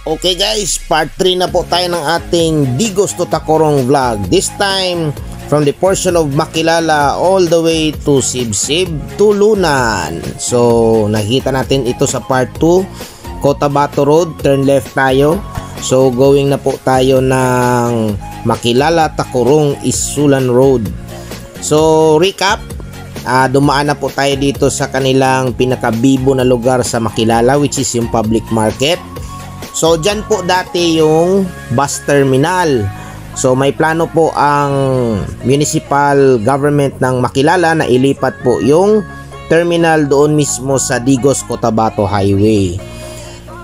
Okay guys, part 3 na po tayo ng ating Digos to Tacorong vlog. This time, from the portion of Makilala all the way to Sibsib to Lunan. So, nakita natin ito sa part 2, Cotabato Road, turn left tayo. So, going na po tayo ng Makilala, Tacorong, Isulan Road. So, recap, dumaan na po tayo dito sa kanilang pinakabibo na lugar sa Makilala, which is yung public market. So dyan po dati yung bus terminal. So may plano po ang municipal government ng Makilala na ilipat po yung terminal doon mismo sa Digos Cotabato Highway.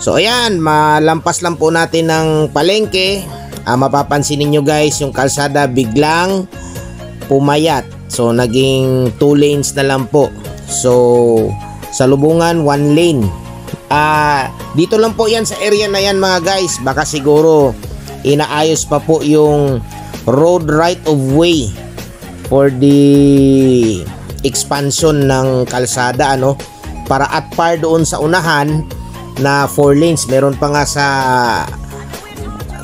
So ayan, malampas lang po natin ng palengke. Mapapansin niyo guys, yung kalsada biglang pumayat. So naging 2 lanes na lang po. So sa Lubungan 1 lane. Dito lang po yan sa area na yan mga guys. Baka siguro inaayos pa po yung road right of way for the expansion ng kalsada, ano, para at par doon sa unahan na 4 lanes. Meron pa nga sa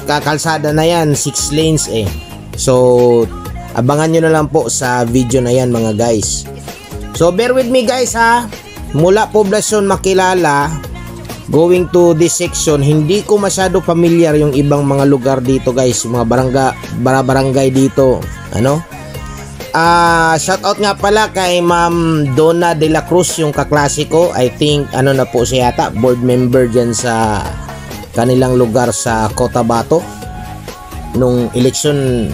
kalsada na yan 6 lanes eh. So abangan nyo na lang po sa video na yan mga guys. So bear with me guys ha. Mula Poblacion Makilala going to this section, hindi ko masyado familiar yung ibang mga lugar dito guys, yung mga barangay dito, ano. Shout out nga pala kay Ma'am Donna de la Cruz, yung kaklase ko. I think ano na po siya yata, board member dyan sa kanilang lugar sa Cotabato. Nung election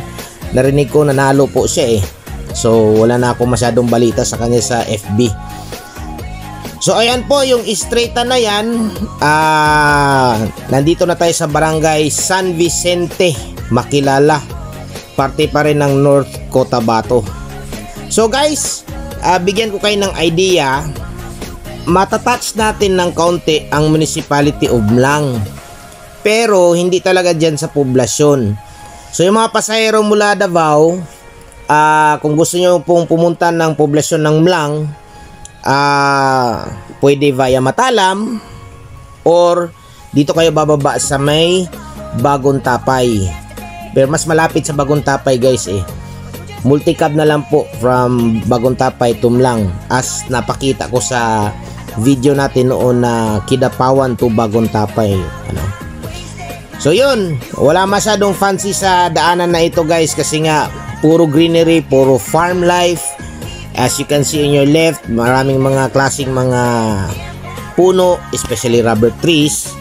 narinig ko nanalo po siya eh. So wala na ako masyadong balita sa kanya sa FB. So ayan po yung straighta na yan. Nandito na tayo sa barangay San Vicente, Makilala. Parte pa rin ng North Cotabato. So guys, bigyan ko kayo ng idea. Matatouch natin ng kaunti ang municipality of Mlang. Pero hindi talaga dyan sa poblasyon. So yung mga pasahero mula Davao, kung gusto nyo pong pumunta ng poblasyon ng Mlang, pwede via Matalam or dito kayo bababa sa may Bagong Tapay. Pero mas malapit sa Bagong Tapay guys eh. Multicab na lang po from Bagong Tapay to Mlang, as napakita ko sa video natin noon na Kidapawan to Bagong Tapay, ano. So yun, wala masyadong fancy sa daanan na ito guys, kasi nga puro greenery, puro farm life. As you can see on your left, maraming mga klaseng mga puno, especially rubber trees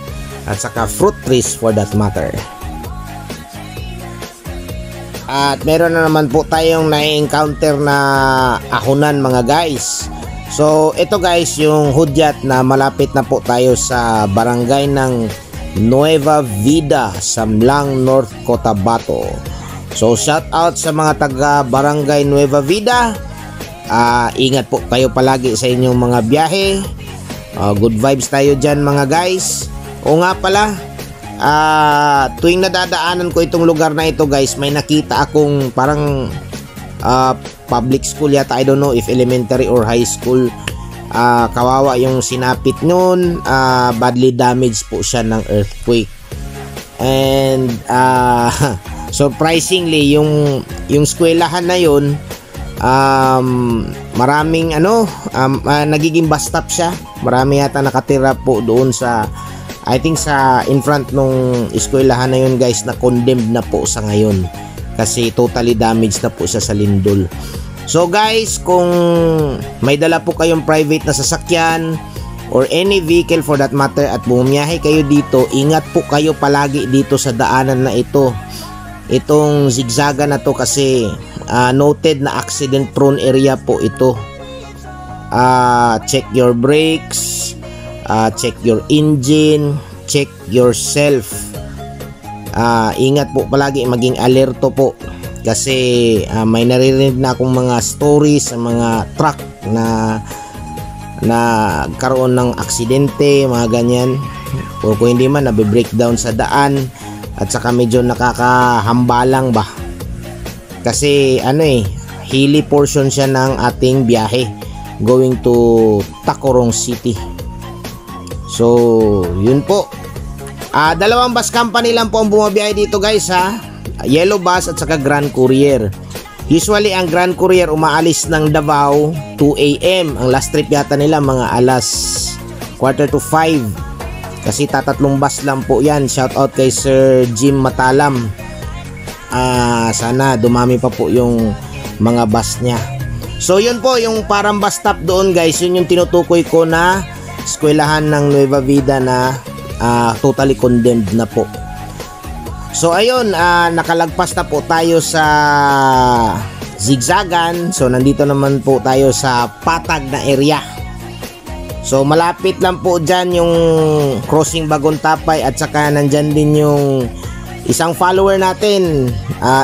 at saka fruit trees for that matter. At meron na naman po tayong na-encounter na ahonan mga guys. So ito guys yung hudyat na malapit na po tayo sa barangay ng Nueva Vida sa Mlang, North Cotabato. So shout out sa mga taga barangay Nueva Vida. Ingat po kayo palagi sa inyong mga biyahe. Good vibes tayo dyan mga guys. O nga pala, tuwing nadadaanan ko itong lugar na ito guys, may nakita akong parang public school yata, I don't know if elementary or high school. Kawawa yung sinapit nun, badly damaged po siya ng earthquake. And surprisingly yung eskwelahan na yun, maraming nagiging bus stop siya. Marami yata nakatira po doon sa, I think sa in front nung eskwelahan na yun guys, na condemned na po sa ngayon kasi totally damaged na po siya sa lindol. So guys, kung may dala po kayong private na sasakyan or any vehicle for that matter at bumiyahe kayo dito, ingat po kayo palagi dito sa daanan na ito. Itong zigzaga na to kasi noted na accident prone area po ito. Check your brakes, check your engine, check yourself. Ingat po palagi, maging alerto po kasi may naririnig na akong mga stories sa mga truck na karoon ng aksidente, mga ganyan, o kung hindi man nabe-breakdown sa daan. At saka medyo nakakahambalang ba kasi hilly portion siya ng ating biyahe going to Tacorong City. So yun po, Dalawang bus company lang po ang bumabiyahe dito guys ha. Yellow Bus at saka Grand Courier. Usually ang Grand Courier umaalis ng Davao 2 AM. Ang last trip yata nila mga alas 4:45. Kasi tatatlong bus lang po yan. Shout out kay Sir Jim Matalam. Sana dumami pa po yung mga bus niya. So yun po yung parang bus stop doon guys. Yun yung tinutukoy ko na eskwelahan ng Nueva Vida na totally condemned na po. So ayun, nakalagpas na po tayo sa Zigzagan. So nandito naman po tayo sa Patag na area. So malapit lang po dyan yung crossing Bagong Tapay at saka nandyan din yung isang follower natin,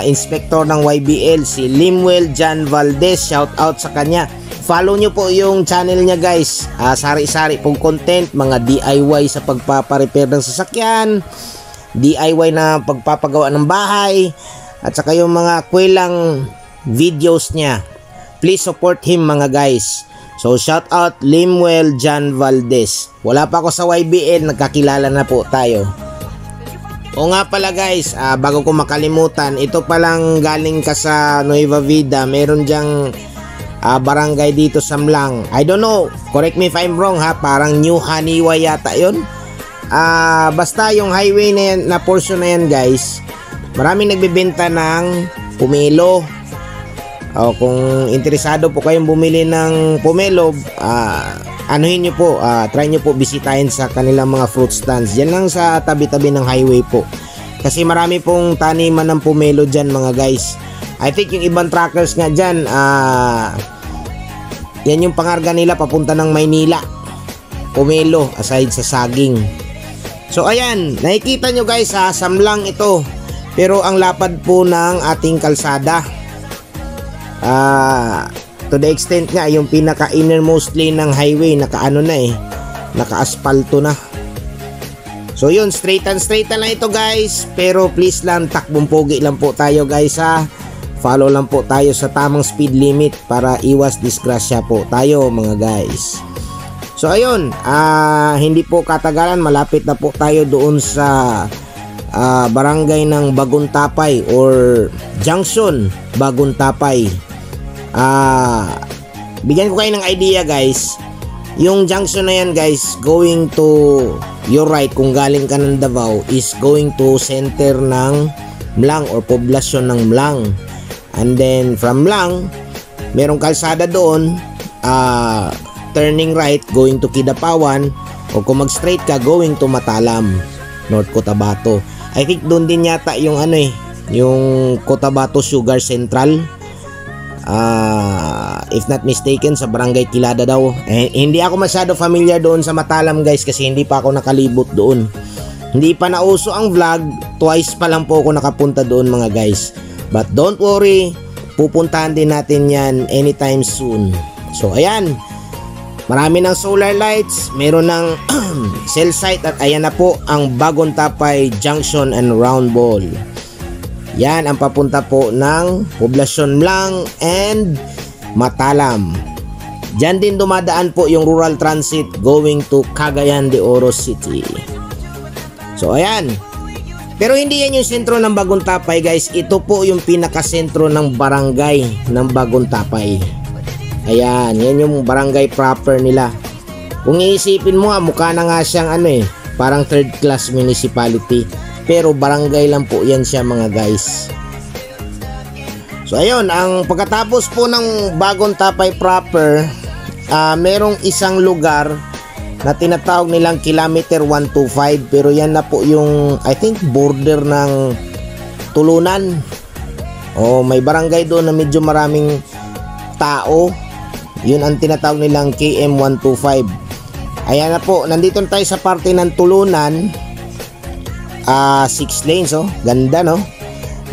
inspector ng YBL, si Limwell John Valdez. Shout out sa kanya. Follow nyo po yung channel niya guys. Sari-sari pong content, mga DIY sa pagpaparepair ng sasakyan, DIY na pagpapagawa ng bahay, at saka yung mga kwelang videos niya. Please support him mga guys. So shout out Limwell John Valdez. Wala pa ako sa YBL, nagkakilala na po tayo. O nga pala guys, bago ko makalimutan, ito palang galing ka sa Nueva Vida, meron dyang barangay dito sa Mlang. I don't know, correct me if I'm wrong ha, parang New Haniwa yata yun. Basta yung highway na yan, na portion na yan guys, maraming nagbebenta ng pomelo. Kung interesado po kayong bumili ng pomelo, anuhin nyo po, try nyo po bisitahin sa kanilang mga fruit stands. Yan lang sa tabi-tabi ng highway po. Kasi marami pong taniman ng pomelo dyan mga guys. I think yung ibang truckers nga dyan, yan yung pangarga nila papunta ng Maynila. Pomelo, aside sa saging. So ayan, nakikita nyo guys ha, Samlang ito. Pero ang lapad po ng ating kalsada. To the extent nga, yung pinaka innermost lane ng highway, naka-ano na naka-aspalto na. So yun, straight and lang ito guys. Pero please lang, takbong pogi lang po tayo guys ha. Follow lang po tayo sa tamang speed limit para iwas disgrasya po tayo mga guys. So ayun, hindi po katagalan, malapit na po tayo doon sa barangay ng Bagong Tapay or Junction Bagong Tapay. Bigyan ko kayo ng idea guys. Yung junction na yan guys, going to your right kung galing ka ng Davao, is going to center ng Mlang or poblasyon ng Mlang. And then from Mlang, merong kalsada doon, turning right going to Kidapawan, o kung mag straight ka going to Matalam, North Cotabato. I think doon din yata yung yung Cotabato Sugar Central. If not mistaken, sa Barangay Kilada daw. Hindi ako masyado familiar doon sa Matalam guys kasi hindi pa ako nakalibot doon. Hindi pa nauso ang vlog, twice pa lang po ako nakapunta doon mga guys. But don't worry, pupuntahan din natin yan anytime soon. So ayan, marami ng solar lights, meron ng cell site, at ayan na po ang Bagong Tapay Junction and Round Ball. Yan ang papunta po ng Poblasyon Mlang and Matalam. Diyan din dumadaan po yung rural transit going to Cagayan de Oro City. So ayan. Pero hindi yan yung sentro ng Bagong Tapay guys. Ito po yung pinakasentro ng barangay ng Bagong Tapay. Ayan, yan yung barangay proper nila. Kung iisipin mo mukha na nga siyang parang third class municipality. Pero barangay lang po yan siya mga guys. So ayun, ang pagkatapos po ng Bagong Tapay proper, merong isang lugar na tinatawag nilang Kilometer 125, pero yan na po yung I think border ng Tulunan. May barangay doon na medyo maraming tao. Yun ang tinatawag nilang KM 125. Ayan na po, nandito tayo sa parte ng Tulunan. 6 lanes ganda no.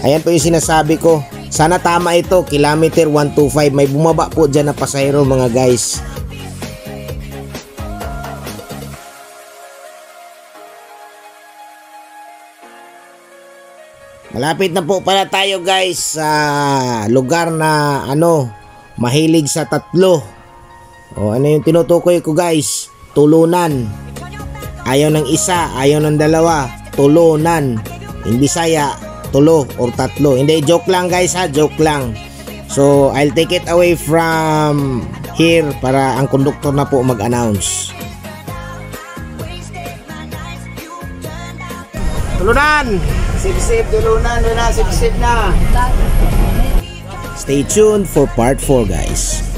Ayan po yung sinasabi ko. Sana tama ito, Kilometer 125. May bumaba po dyan na pasahero mga guys. Malapit na po pala tayo guys sa lugar na mahilig sa tatlo. Ano yung tinutukoy ko guys? Tulunan. Ayaw ng isa, ayaw ng dalawa. tulunan. In Bisaya, tulo or tatlo. Hindi, joke lang guys ha, joke lang. So, I'll take it away from here para ang conductor na po mag-announce. Tulunan! Sip-sip, tulunan, sip-sip na. Stay tuned for part 4 guys.